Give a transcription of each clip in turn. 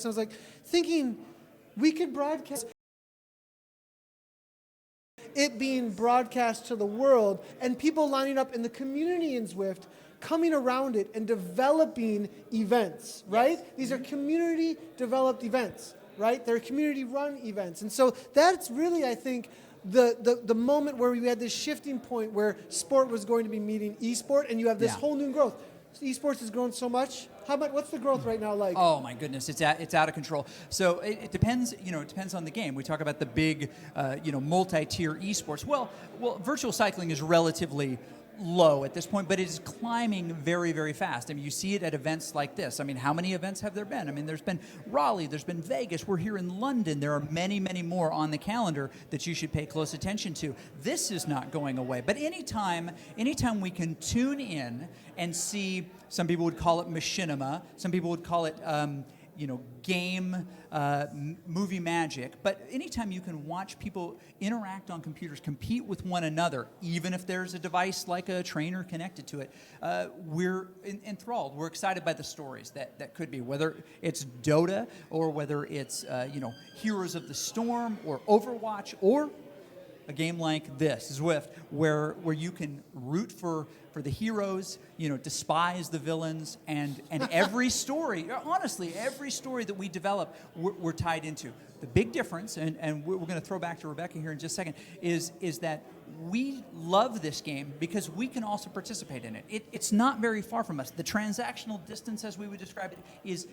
I was like thinking we could broadcast it being broadcast to the world and people lining up in the community in Zwift coming around it and developing events, right? Yes. These are community developed events, right? They're community run events. And so that's really, I think, the moment where we had this shifting point where sport was going to be meeting esport, and you have this whole new growth. Esports has grown so much. What's the growth right now like? Oh my goodness, it's out of control. So it depends, it depends on the game. We talk about the big, multi-tier esports. Well, virtual cycling is relatively low at this point, but it is climbing very, very fast. I mean, you see it at events like this. I mean, how many events have there been? I mean, there's been Raleigh, there's been Vegas, we're here in London. There are many, many more on the calendar that you should pay close attention to. This is not going away, but anytime we can tune in and see, some people would call it machinima, some people would call it game, movie magic, but anytime you can watch people interact on computers, compete with one another, even if there's a device like a trainer connected to it, we're enthralled. We're excited by the stories that could be, whether it's Dota or whether it's Heroes of the Storm or Overwatch or a game like this, Zwift, where you can root for the heroes, despise the villains, and every story, honestly, every story that we develop, we're tied into. The big difference, and we're going to throw back to Rebecca here in just a second, is that we love this game because we can also participate in it. It's not very far from us. The transactional distance, as we would describe it, is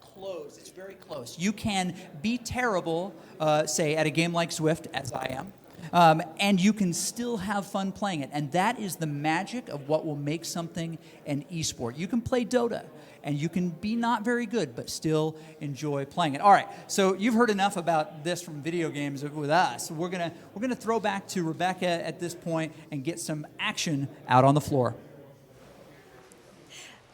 close. It's very close. You can be terrible, say, at a game like Zwift, as I am, and you can still have fun playing it. And that is the magic of what will make something an esport. You can play Dota, and you can be not very good, but still enjoy playing it. All right, so you've heard enough about this from video games with us. We're gonna throw back to Rebecca at this point and get some action out on the floor.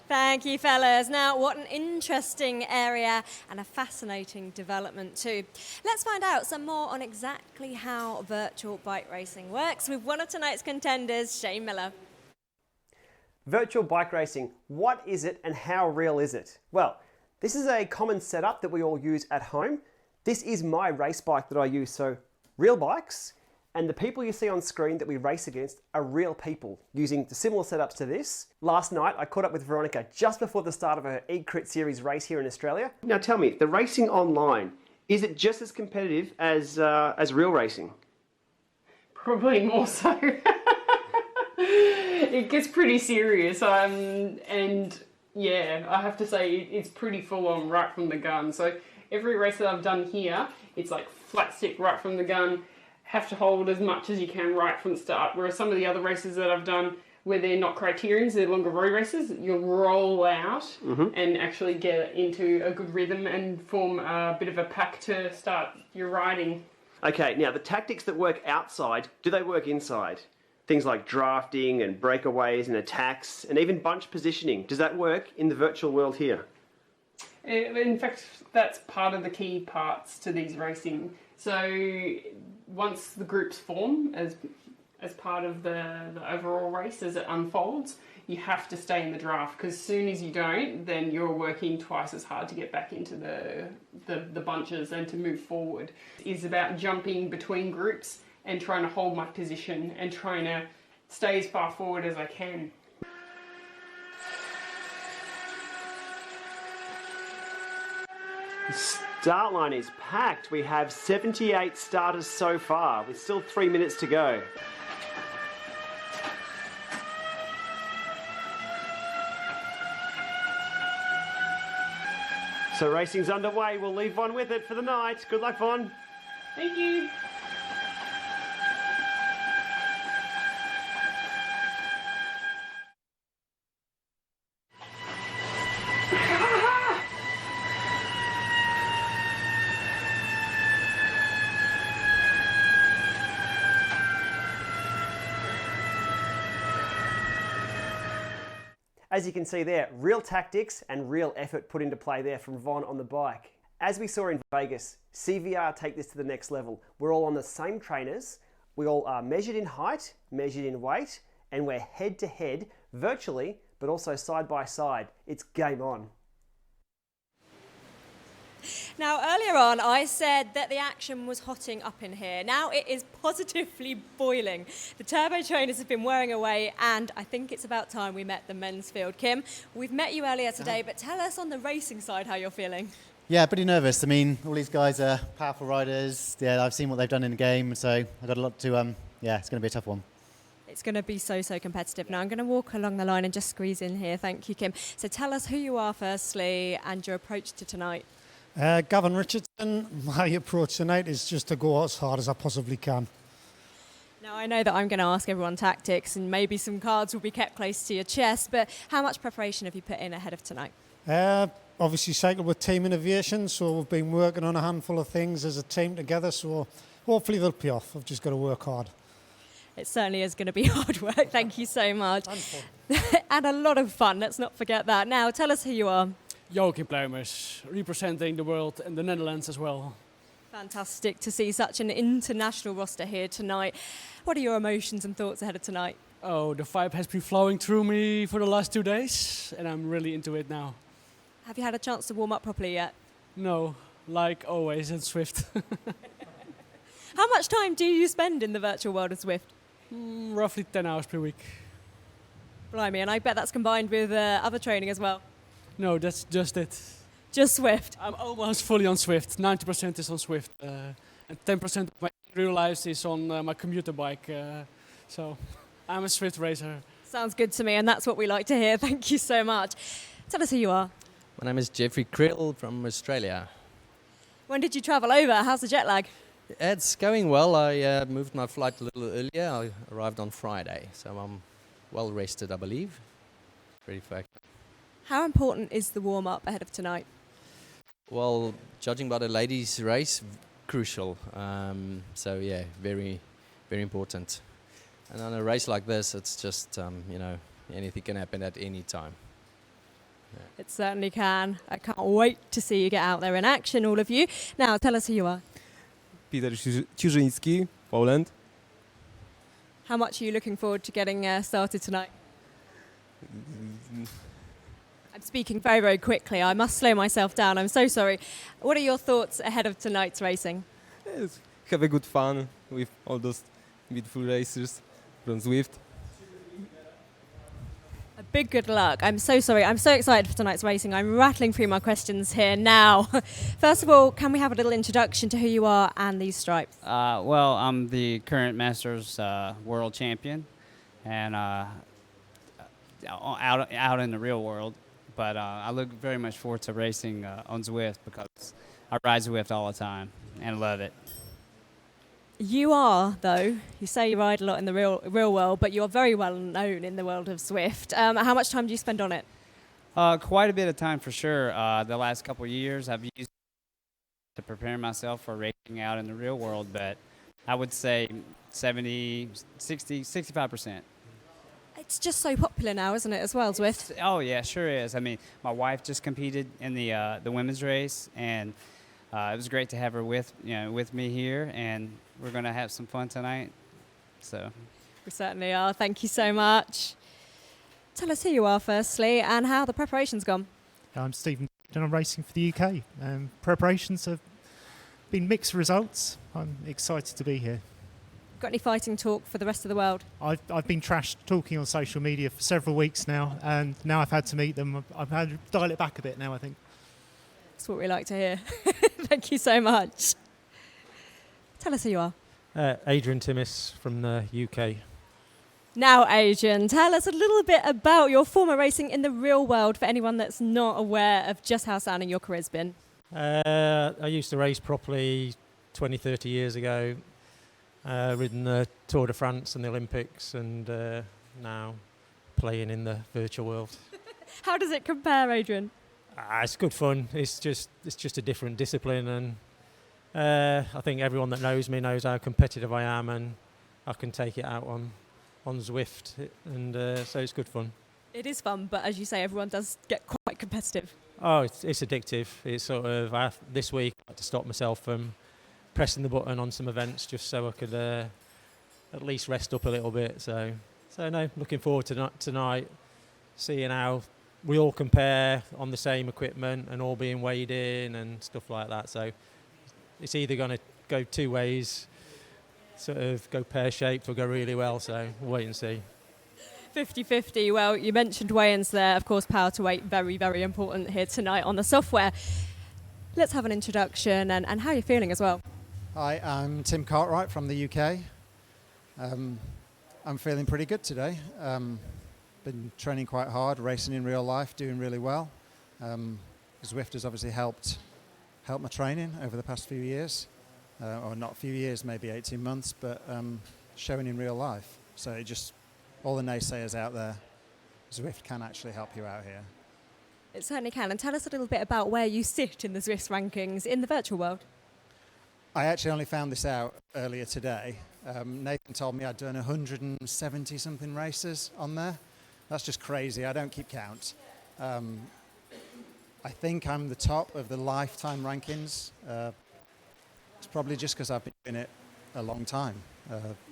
Thank you, fellas. Now, what an interesting area and a fascinating development too. Let's find out some more on exactly how virtual bike racing works with one of tonight's contenders, Shane Miller. Virtual bike racing, what is it and how real is it? Well, this is a common setup that we all use at home. This is my race bike that I use, so real bikes. And the people you see on screen that we race against are real people using similar setups to this. Last night, I caught up with Veronica just before the start of her eCrit Series race here in Australia. Now tell me, the racing online, is it just as competitive as real racing? Probably more so. It gets pretty serious, and yeah, I have to say it's pretty full on right from the gun. So every race that I've done here, it's like flat stick right from the gun. Have to hold as much as you can right from the start. Whereas some of the other races that I've done where they're not criterions, they're longer road races, you'll roll out and actually get into a good rhythm and form a bit of a pack to start your riding. Okay, now the tactics that work outside, do they work inside? Things like drafting and breakaways and attacks and even bunch positioning. Does that work in the virtual world here? In fact, that's part of the key parts to these racing. So once the groups form as part of the overall race as it unfolds, you have to stay in the draft, because as soon as you don't, then you're working twice as hard to get back into the bunches and to move forward. It's about jumping between groups and trying to hold my position and trying to stay as far forward as I can. The start line is packed. We have 78 starters so far, with still 3 minutes to go. So racing's underway. We'll leave Von with it for the night. Good luck, Von. Thank you. As you can see there, real tactics and real effort put into play there from Von on the bike. As we saw in Vegas, CVR take this to the next level. We're all on the same trainers, we all are measured in height, measured in weight, and we're head to head, virtually, but also side by side. It's game on. Now, earlier on, I said that the action was hotting up in here. Now it is positively boiling. The turbo trainers have been wearing away, and I think it's about time we met the men's field. Kim, we've met you earlier today, but tell us on the racing side how you're feeling. Yeah, pretty nervous. I mean, all these guys are powerful riders. Yeah, I've seen what they've done in the game, so I've got a lot to, yeah, it's going to be a tough one. It's going to be so competitive. Now I'm going to walk along the line and just squeeze in here. Thank you, Kim. So tell us who you are firstly and your approach to tonight. Gavin Richardson, my approach tonight is just to go as hard as I possibly can. Now I know that I'm going to ask everyone tactics and maybe some cards will be kept close to your chest, but how much preparation have you put in ahead of tonight? Obviously cycle with Team Innovation, so we've been working on a handful of things as a team together, so hopefully they'll pay off. I've just got to work hard. It certainly is going to be hard work. Thank you so much. And a lot of fun, let's not forget that. Now tell us who you are. Joachim Pluimers, representing the world and the Netherlands as well. Fantastic to see such an international roster here tonight. What are your emotions and thoughts ahead of tonight? Oh, the vibe has been flowing through me for the last 2 days, and I'm really into it now. Have you had a chance to warm up properly yet? No, like always in Zwift. How much time do you spend in the virtual world of Zwift? Roughly 10 hours per week. Blimey, and I bet that's combined with other training as well. No, that's just it. Just Zwift. I'm almost fully on Zwift. 90% is on Zwift. And 10% of my real life is on my commuter bike. So I'm a Zwift racer. Sounds good to me, and that's what we like to hear. Thank you so much. Tell us who you are. My name is Jeffrey Krill from Australia. When did you travel over? How's the jet lag? It's going well. I moved my flight a little earlier. I arrived on Friday, so I'm well rested, I believe. Ready for action. How important is the warm-up ahead of tonight? Well, judging by the ladies' race, crucial. So yeah, very, very important. And on a race like this, it's just, you know, anything can happen at any time. Yeah. It certainly can. I can't wait to see you get out there in action, all of you. Now, tell us who you are. Peter Ciurzyński, Poland. How much are you looking forward to getting started tonight? I'm speaking very quickly. I must slow myself down. I'm so sorry. What are your thoughts ahead of tonight's racing? Yes, have a good fun with all those beautiful racers from Zwift. A big good luck. I'm so sorry. I'm so excited for tonight's racing. I'm rattling through my questions here now. First of all, can we have a little introduction to who you are and these stripes? Well, I'm the current Masters world champion, and out in the real world. But I look very much forward to racing on Zwift because I ride Zwift all the time and love it. You are, though, you say you ride a lot in the real world, but you're very well known in the world of Zwift. How much time do you spend on it? Quite a bit of time for sure. The last couple of years I've used to prepare myself for racing out in the real world, but I would say 70, 60, 65%. It's just so popular now, isn't it, as well, Zwift? Oh, yeah, sure is. I mean, my wife just competed in the women's race, and it was great to have her with me here, and we're going to have some fun tonight. So we certainly are. Thank you so much. Tell us who you are, firstly, and how the preparation's gone. I'm Stephen, and I'm racing for the UK. Preparations have been mixed results. I'm excited to be here. Got any fighting talk for the rest of the world? I've been trash talking on social media for several weeks now, and now I've had to meet them. I've had to dial it back a bit now, I think. That's what we like to hear. Thank you so much. Tell us who you are. Adrian Timmis from the UK. Now, Adrian, tell us a little bit about your former racing in the real world for anyone that's not aware of just how sounding your career's been. I used to race properly 20, 30 years ago. Ridden the Tour de France and the Olympics, and now playing in the virtual world. How does it compare, Adrian? It's good fun. It's just a different discipline, and I think everyone that knows me knows how competitive I am, and I can take it out on Zwift, and so it's good fun. It is fun, but as you say, everyone does get quite competitive. Oh, it's addictive. It's sort of this week I had to stop myself from pressing the button on some events just so I could at least rest up a little bit. So no, looking forward to tonight, seeing how we all compare on the same equipment and all being weighed in and stuff like that. So it's either going to go two ways, sort of go pear-shaped or go really well. So we'll wait and see. 50-50. Well, you mentioned weigh-ins there. Of course, power to weight, very, very important here tonight on the software. Let's have an introduction and how you're feeling as well. Hi, I'm Tim Cartwright from the UK. I'm feeling pretty good today. Been training quite hard, racing in real life, doing really well. Zwift has obviously helped my training over the past few years, or not a few years, maybe 18 months, but showing in real life. So it just, all the naysayers out there, Zwift can actually help you out here. It certainly can. And tell us a little bit about where you sit in the Zwift rankings in the virtual world. I actually only found this out earlier today. Nathan told me I'd done 170 something races on there. That's just crazy. I don't keep count. I think I'm the top of the lifetime rankings. It's probably just because I've been doing it a long time.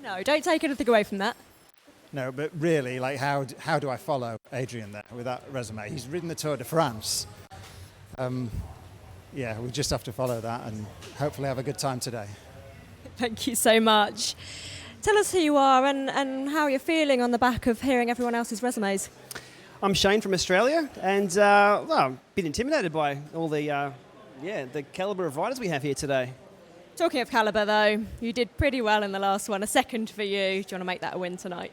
No, don't take anything away from that. No, but really, like, how do I follow Adrian there with that resume? He's ridden the Tour de France. Yeah, we just have to follow that and hopefully have a good time today. Thank you so much. Tell us who you are and how you're feeling on the back of hearing everyone else's resumes. I'm Shane from Australia, and well, I'm a bit intimidated by all the calibre of riders we have here today. Talking of calibre, though, you did pretty well in the last one. A second for you. Do you want to make that a win tonight?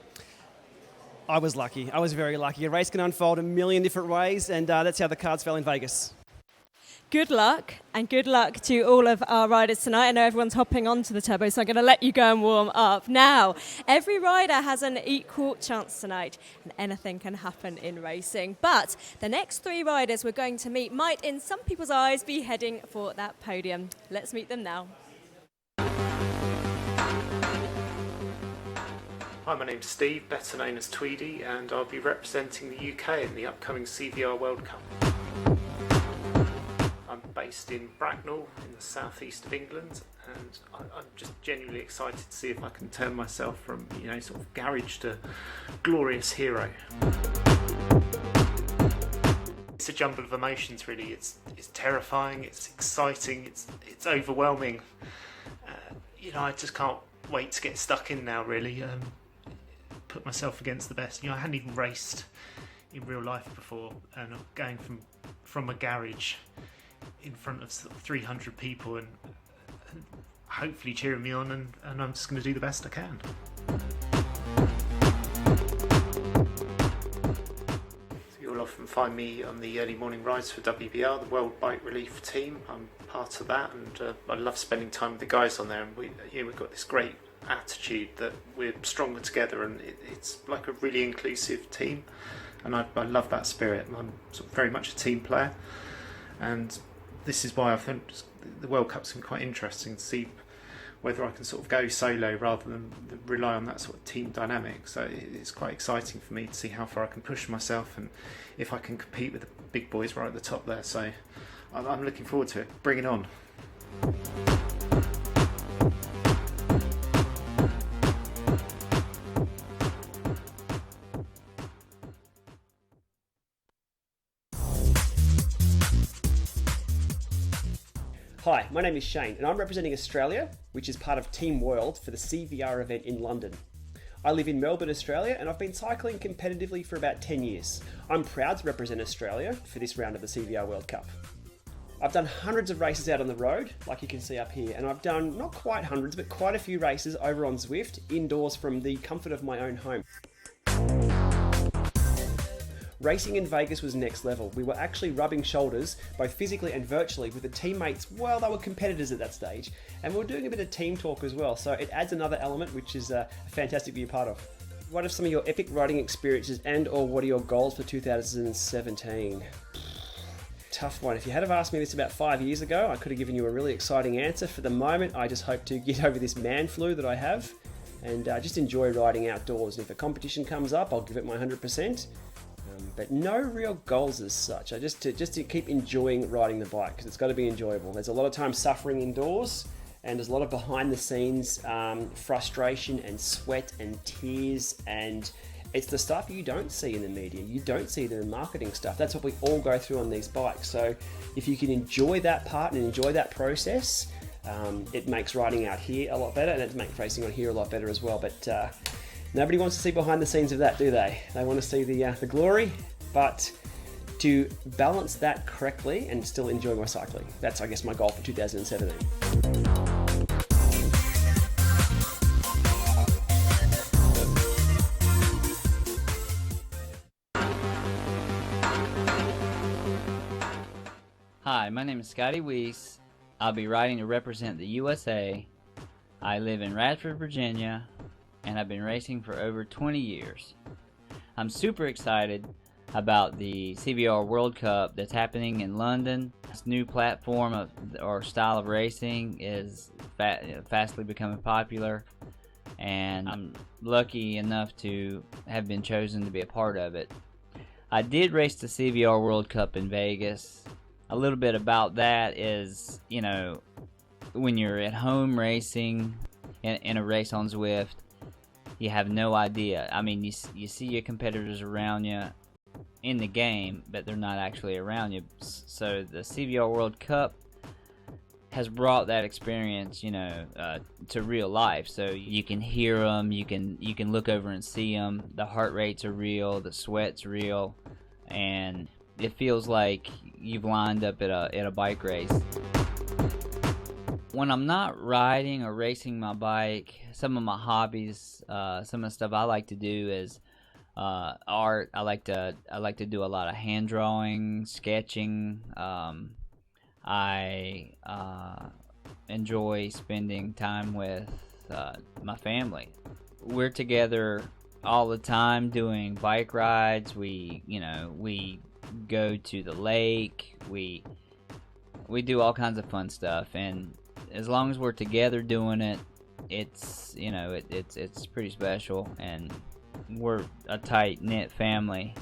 I was lucky. I was very lucky. A race can unfold a million different ways, and that's how the cards fell in Vegas. Good luck, and good luck to all of our riders tonight. I know everyone's hopping onto the turbo, so I'm going to let you go and warm up. Now, every rider has an equal chance tonight, and anything can happen in racing. But the next three riders we're going to meet might, in some people's eyes, be heading for that podium. Let's meet them now. Hi, my name's Steve, better known as Tweedy, and I'll be representing the UK in the upcoming CVR World Cup. I'm based in Bracknell in the southeast of England, and I'm just genuinely excited to see if I can turn myself from, sort of garage to glorious hero. It's a jumble of emotions, really. It's terrifying, it's exciting, it's overwhelming. I just can't wait to get stuck in now, really. Put myself against the best. I hadn't even raced in real life before, and I'm going from a garage in front of 300 people and hopefully cheering me on, and I'm just going to do the best I can. So you'll often find me on the early morning rides for WBR, the World Bike Relief team. I'm part of that, and I love spending time with the guys on there, and we've got this great attitude that we're stronger together, and it's like a really inclusive team, and I love that spirit. I'm sort of very much a team player, and this is why I think the World Cup's been quite interesting to see whether I can sort of go solo rather than rely on that sort of team dynamic. So it's quite exciting for me to see how far I can push myself and if I can compete with the big boys right at the top there. So I'm looking forward to it. Bring it on. Hi, my name is Shane, and I'm representing Australia, which is part of Team World for the CVR event in London. I live in Melbourne, Australia, and I've been cycling competitively for about 10 years. I'm proud to represent Australia for this round of the CVR World Cup. I've done hundreds of races out on the road, like you can see up here, and I've done not quite hundreds, but quite a few races over on Zwift, indoors from the comfort of my own home. Racing in Vegas was next level. We were actually rubbing shoulders, both physically and virtually, with the teammates. Well, they were competitors at that stage, and we were doing a bit of team talk as well, so it adds another element which is fantastic to be a part of. What are some of your epic riding experiences, and or what are your goals for 2017? Tough one. If you had have asked me this about 5 years ago, I could have given you a really exciting answer. For the moment, I just hope to get over this man flu that I have, and just enjoy riding outdoors. And if a competition comes up, I'll give it my 100%. But no real goals as such. I just to keep enjoying riding the bike, because it's got to be enjoyable. There's a lot of time suffering indoors, and there's a lot of behind the scenes frustration and sweat and tears and It's the stuff you don't see in the media, you don't see the marketing stuff. That's what we all go through on these bikes. So if you can enjoy that part and enjoy that process, it makes riding out here a lot better, and it makes racing on here a lot better as well. But nobody wants to see behind the scenes of that, do they? They want to see the glory, but to balance that correctly and still enjoy my cycling. That's, I guess, my goal for 2017. Hi, my name is Scotty Weiss. I'll be riding to represent the USA. I live in Radford, Virginia, and I've been racing for over 20 years. I'm super excited about the CVR World Cup that's happening in London. This new platform or style of racing is fastly becoming popular, and I'm lucky enough to have been chosen to be a part of it. I did race the CVR World Cup in Vegas. A little bit about that is, you know, when you're at home racing in a race on Zwift, you have no idea. I mean, you see your competitors around you in the game, but they're not actually around you. So the CVR World Cup has brought that experience, you know, to real life. So you can hear them, you can look over and see them. The heart rates are real, the sweat's real, and it feels like you've lined up at a bike race. When I'm not riding or racing my bike, some of my hobbies, some of the stuff I like to do is art. I like to do a lot of hand drawing, sketching. I enjoy spending time with my family. We're together all the time doing bike rides. We go to the lake. We do all kinds of fun stuff, and as long as we're together doing it, it's pretty special, and we're a tight knit family.